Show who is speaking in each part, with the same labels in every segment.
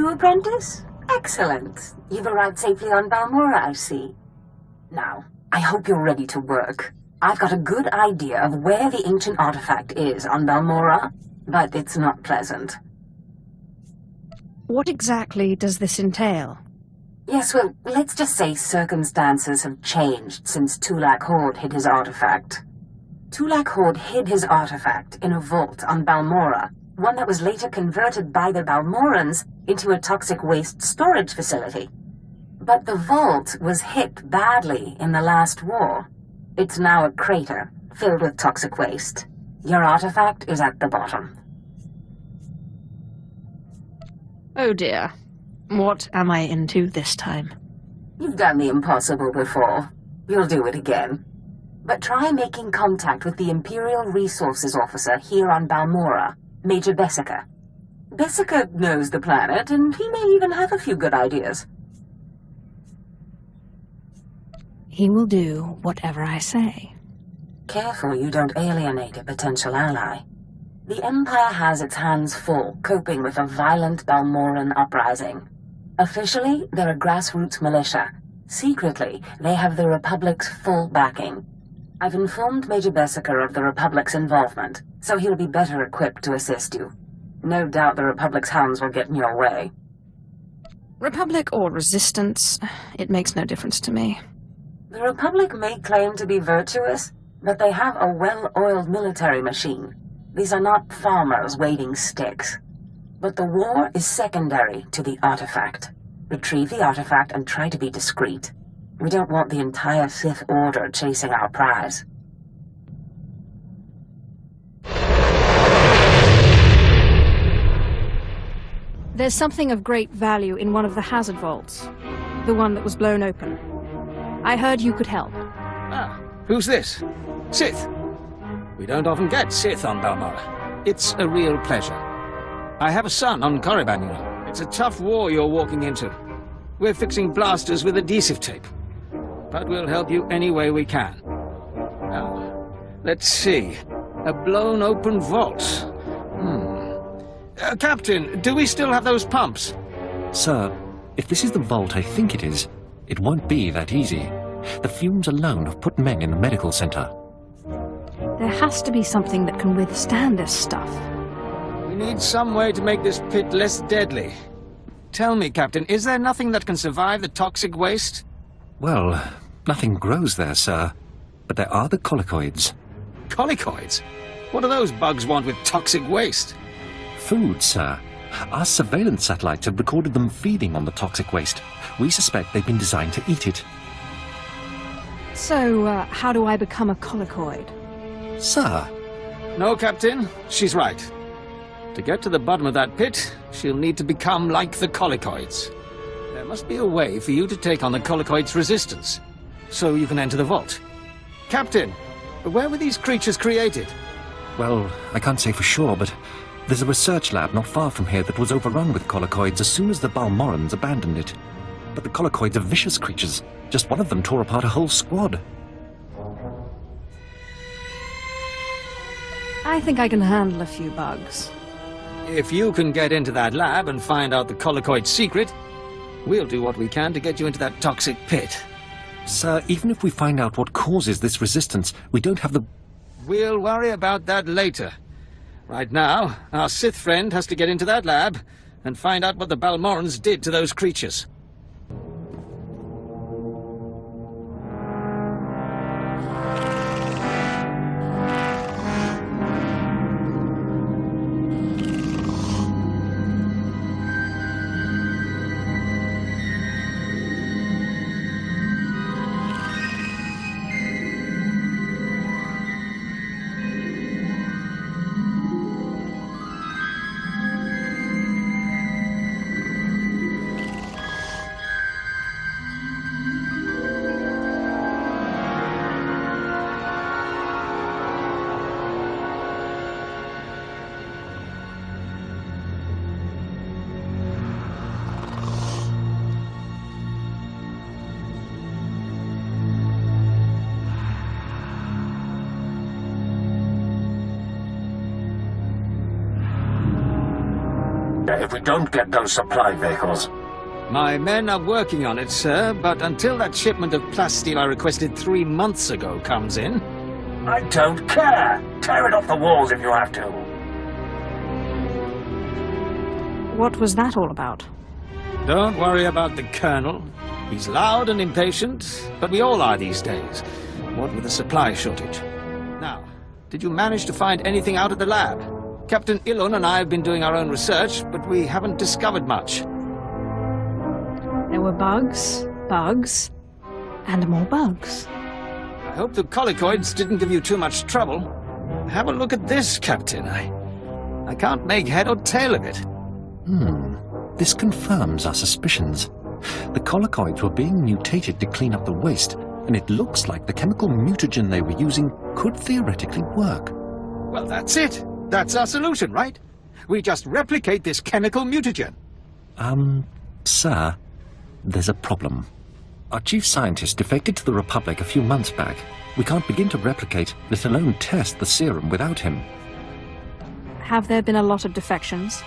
Speaker 1: new apprentice? Excellent. You've arrived safely on Balmorra, I see. Now, I hope you're ready to work. I've got a good idea of where the ancient artifact is on Balmorra, but it's not pleasant.
Speaker 2: What exactly does this entail?
Speaker 1: Yes, well, let's just say circumstances have changed since Tulak Horde hid his artifact. Tulak Horde hid his artifact in a vault on Balmorra, one that was later converted by the Balmorrans into a toxic waste storage facility. But the vault was hit badly in the last war. It's now a crater, filled with toxic waste. Your artifact is at the bottom.
Speaker 2: Oh dear. What am I into this time?
Speaker 1: You've done the impossible before. You'll do it again. But try making contact with the Imperial Resources Officer here on Balmorra, Major Bessica. Bessica knows the planet, and he may even have a few good ideas.
Speaker 2: He will do whatever I say.
Speaker 1: Careful you don't alienate a potential ally. The Empire has its hands full coping with a violent Balmorran uprising. Officially, they're a grassroots militia. Secretly, they have the Republic's full backing. I've informed Major Bessica of the Republic's involvement, so he'll be better equipped to assist you. No doubt the Republic's hounds will get in your way.
Speaker 2: Republic or resistance, it makes no difference to me.
Speaker 1: The Republic may claim to be virtuous, but they have a well-oiled military machine. These are not farmers waving sticks. But the war is secondary to the artifact. Retrieve the artifact and try to be discreet. We don't want the entire Sith Order chasing our prize.
Speaker 2: There's something of great value in one of the hazard vaults. The one that was blown open. I heard you could help.
Speaker 3: Ah, who's this? Sith. We don't often get Sith on Balmorra. It's a real pleasure. I have a son on Korriban, you know. It's a tough war you're walking into. We're fixing blasters with adhesive tape. But we'll help you any way we can. Now, let's see. A blown open vault. Captain, do we still have those pumps?
Speaker 4: Sir, if this is the vault I think it is, it won't be that easy. The fumes alone have put Meng in the medical center.
Speaker 2: There has to be something that can withstand this stuff.
Speaker 3: We need some way to make this pit less deadly. Tell me, Captain, is there nothing that can survive the toxic waste?
Speaker 4: Well, nothing grows there, sir. But there are the colicoids.
Speaker 3: Colicoids? What do those bugs want with toxic waste?
Speaker 4: Food, sir. Our surveillance satellites have recorded them feeding on the toxic waste. We suspect they've been designed to eat it.
Speaker 2: So, how do I become a colicoid?
Speaker 4: Sir?
Speaker 3: No, Captain. She's right. To get to the bottom of that pit, she'll need to become like the colicoids. There must be a way for you to take on the colicoids' resistance, so you can enter the vault. Captain, where were these creatures created?
Speaker 4: Well, I can't say for sure, but there's a research lab not far from here that was overrun with colicoids as soon as the Balmorrans abandoned it. But the colicoids are vicious creatures. Just one of them tore apart a whole squad.
Speaker 2: I think I can handle a few bugs.
Speaker 3: If you can get into that lab and find out the colicoid's secret, we'll do what we can to get you into that toxic pit.
Speaker 4: Sir, even if we find out what causes this resistance, we don't have the...
Speaker 3: We'll worry about that later. Right now, our Sith friend has to get into that lab and find out what the Balmorrans did to those creatures.
Speaker 5: if we don't get those supply vehicles.
Speaker 3: My men are working on it, sir, but until that shipment of plasteel I requested 3 months ago comes in...
Speaker 5: I don't care! Tear it off the walls if you have to.
Speaker 2: What was that all about?
Speaker 3: Don't worry about the Colonel. He's loud and impatient, but we all are these days, what with the supply shortage. Now, did you manage to find anything out of the lab? Captain Ilon and I have been doing our own research, but we haven't discovered much.
Speaker 2: There were bugs, and more bugs.
Speaker 3: I hope the colicoids didn't give you too much trouble. Have a look at this, Captain. I can't make head or tail of it.
Speaker 4: This confirms our suspicions. The colicoids were being mutated to clean up the waste, and it looks like the chemical mutagen they were using could theoretically work.
Speaker 3: Well, that's it. That's our solution, right? We just replicate this chemical mutagen.
Speaker 4: Sir, there's a problem. Our chief scientist defected to the Republic a few months back. We can't begin to replicate, let alone test the serum without him.
Speaker 2: Have there been a lot of defections?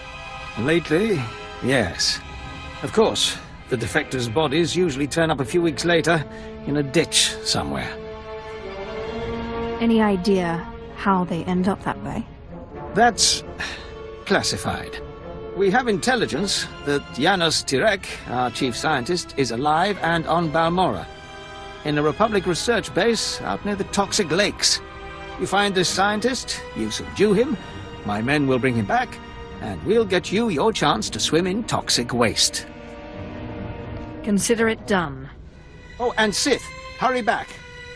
Speaker 3: Lately, yes. Of course, the defectors' bodies usually turn up a few weeks later in a ditch somewhere.
Speaker 2: Any idea how they end up that way?
Speaker 3: That's classified. We have intelligence that Janos Tirek, our chief scientist, is alive and on Balmorra, in a Republic research base out near the toxic lakes. You find this scientist, you subdue him, my men will bring him back, and we'll get you your chance to swim in toxic waste.
Speaker 2: Consider it done.
Speaker 3: Oh, and Sith, hurry back.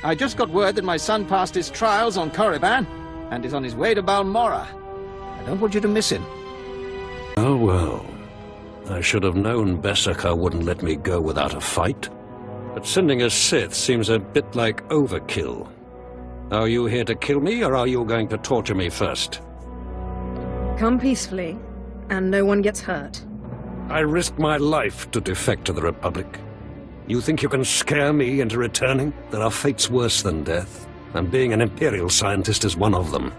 Speaker 3: I just got word that my son passed his trials on Korriban and is on his way to Balmorra. I don't want you to miss him.
Speaker 6: Oh well. I should have known Beskar wouldn't let me go without a fight. But sending a Sith seems a bit like overkill. Are you here to kill me, or are you going to torture me first?
Speaker 2: Come peacefully, and no one gets hurt.
Speaker 6: I risked my life to defect to the Republic. You think you can scare me into returning? There are fates worse than death, and being an Imperial scientist is one of them.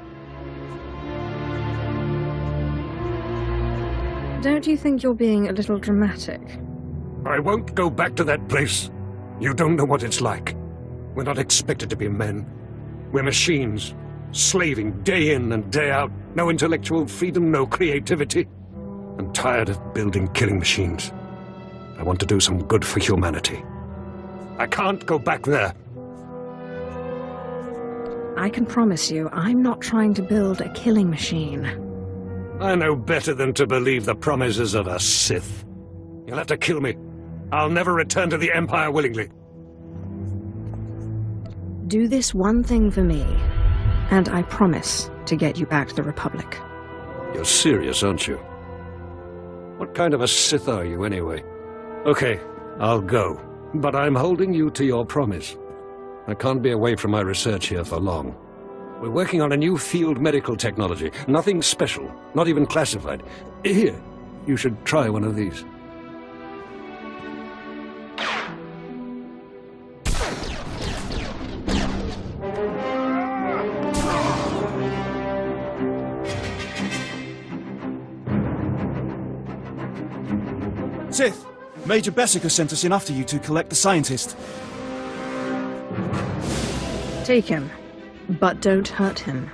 Speaker 2: Don't you think you're being a little dramatic?
Speaker 6: I won't go back to that place. You don't know what it's like. We're not expected to be men. We're machines, slaving day in and day out. No intellectual freedom, no creativity. I'm tired of building killing machines. I want to do some good for humanity. I can't go back there.
Speaker 2: I can promise you, I'm not trying to build a killing machine.
Speaker 6: I know better than to believe the promises of a Sith. You'll have to kill me. I'll never return to the Empire willingly.
Speaker 2: Do this one thing for me, and I promise to get you back to the Republic.
Speaker 6: You're serious, aren't you? What kind of a Sith are you, anyway? Okay, I'll go, but I'm holding you to your promise. I can't be away from my research here for long. We're working on a new field medical technology. Nothing special, not even classified. Here, you should try one of these.
Speaker 7: Sith, Major Beskar sent us in after you to collect the scientist.
Speaker 2: Take him, but don't hurt him.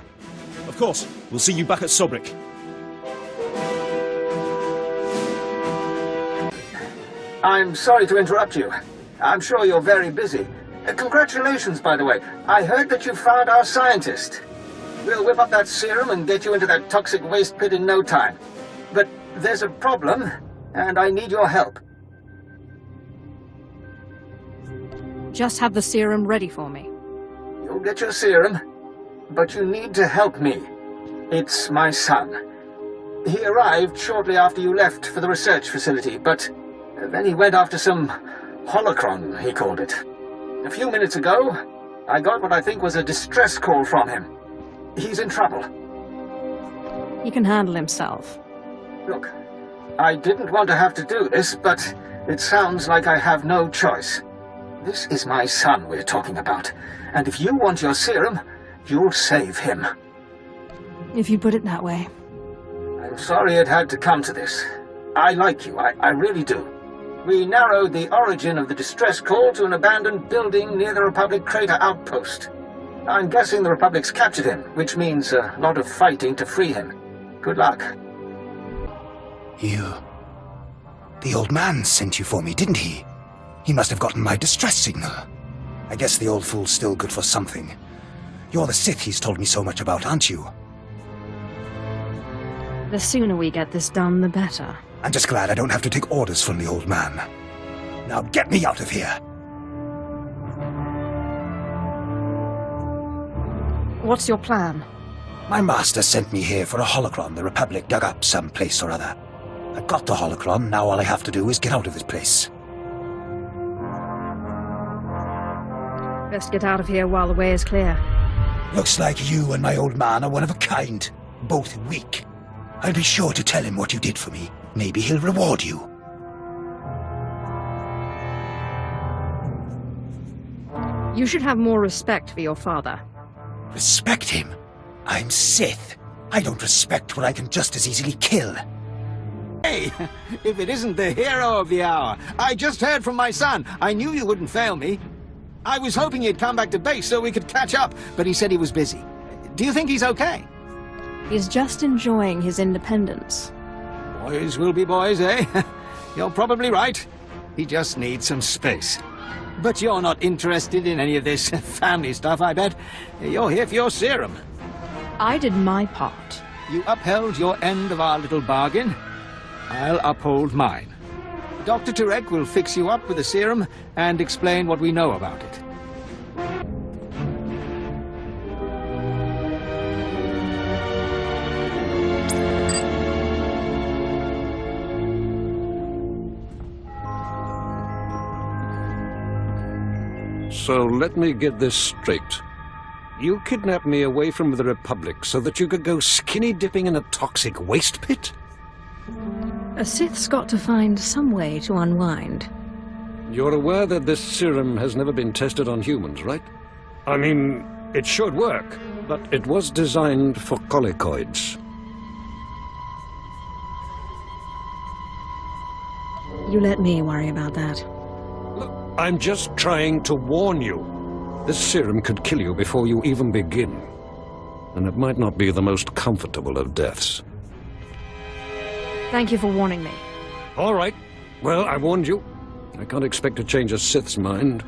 Speaker 7: Of course. We'll see you back at Sobrik.
Speaker 3: I'm sorry to interrupt you. I'm sure you're very busy. Congratulations, by the way. I heard that you found our scientist. We'll whip up that serum and get you into that toxic waste pit in no time. But there's a problem, and I need your help.
Speaker 2: Just have the serum ready for me.
Speaker 3: You'll get your serum, but you need to help me. It's my son. He arrived shortly after you left for the research facility, but then he went after some holocron, he called it. A few minutes ago, I got what I think was a distress call from him. He's in trouble.
Speaker 2: He can handle himself.
Speaker 3: Look, I didn't want to have to do this, but it sounds like I have no choice. This is my son we're talking about, and if you want your serum, you'll save him.
Speaker 2: If you put it that way.
Speaker 3: I'm sorry it had to come to this. I like you, I really do. We narrowed the origin of the distress call to an abandoned building near the Republic crater outpost. I'm guessing the Republic's captured him, which means a lot of fighting to free him. Good luck.
Speaker 8: You... The old man sent you for me, didn't he? He must have gotten my distress signal. I guess the old fool's still good for something. You're the Sith he's told me so much about, aren't you?
Speaker 2: The sooner we get this done, the better.
Speaker 8: I'm just glad I don't have to take orders from the old man. Now get me out of here!
Speaker 2: What's your plan?
Speaker 8: My master sent me here for a holocron the Republic dug up someplace or other. I've got the holocron, now all I have to do is get out of this place.
Speaker 2: Best get out of here while the way is clear.
Speaker 8: Looks like you and my old man are one of a kind. Both weak. I'll be sure to tell him what you did for me. Maybe he'll reward you.
Speaker 2: You should have more respect for your father.
Speaker 8: Respect him? I'm Sith. I don't respect what I can just as easily kill.
Speaker 3: Hey, if it isn't the hero of the hour. I just heard from my son. I knew you wouldn't fail me. I was hoping he'd come back to base so we could catch up, but he said he was busy. Do you think he's okay?
Speaker 2: He's just enjoying his independence.
Speaker 3: Boys will be boys, eh? You're probably right. He just needs some space. But you're not interested in any of this family stuff, I bet. You're here for your serum.
Speaker 2: I did my part.
Speaker 3: You upheld your end of our little bargain. I'll uphold mine. Dr. Turek will fix you up with the serum and explain what we know about it.
Speaker 6: So let me get this straight. You kidnapped me away from the Republic so that you could go skinny dipping in a toxic waste pit?
Speaker 2: A Sith's got to find some way to unwind.
Speaker 6: You're aware that this serum has never been tested on humans, right? I mean, it should work, but it was designed for colicoids.
Speaker 2: You let me worry about that.
Speaker 6: Look, I'm just trying to warn you. This serum could kill you before you even begin. And it might not be the most comfortable of deaths.
Speaker 2: Thank you for warning me.
Speaker 6: All right. Well, I warned you. I can't expect to change a Sith's mind.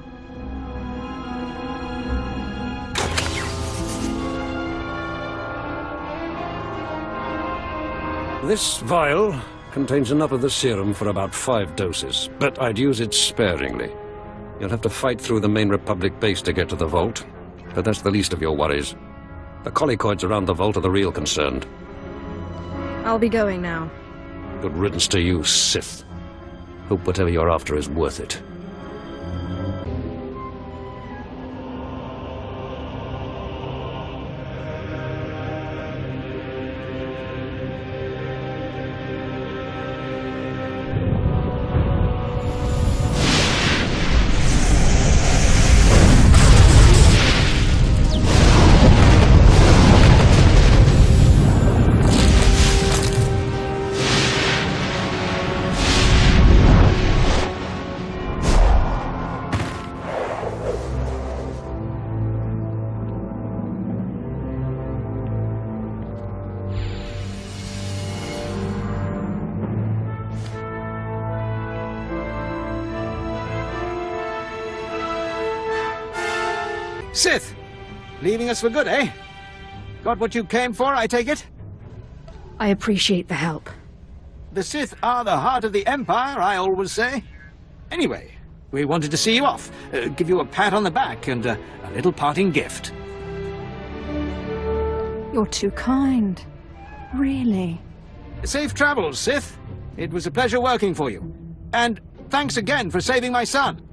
Speaker 6: This vial contains enough of the serum for about 5 doses, but I'd use it sparingly. You'll have to fight through the main Republic base to get to the vault, but that's the least of your worries. The colicoids around the vault are the real concern.
Speaker 2: I'll be going now.
Speaker 6: Good riddance to you, Sith. Hope whatever you're after is worth it.
Speaker 3: Sith! Leaving us for good, eh? Got what you came for, I take it?
Speaker 2: I appreciate the help.
Speaker 3: The Sith are the heart of the Empire, I always say. Anyway, we wanted to see you off, give you a pat on the back and a little parting gift.
Speaker 2: You're too kind. Really.
Speaker 3: Safe travels, Sith. It was a pleasure working for you. And thanks again for saving my son.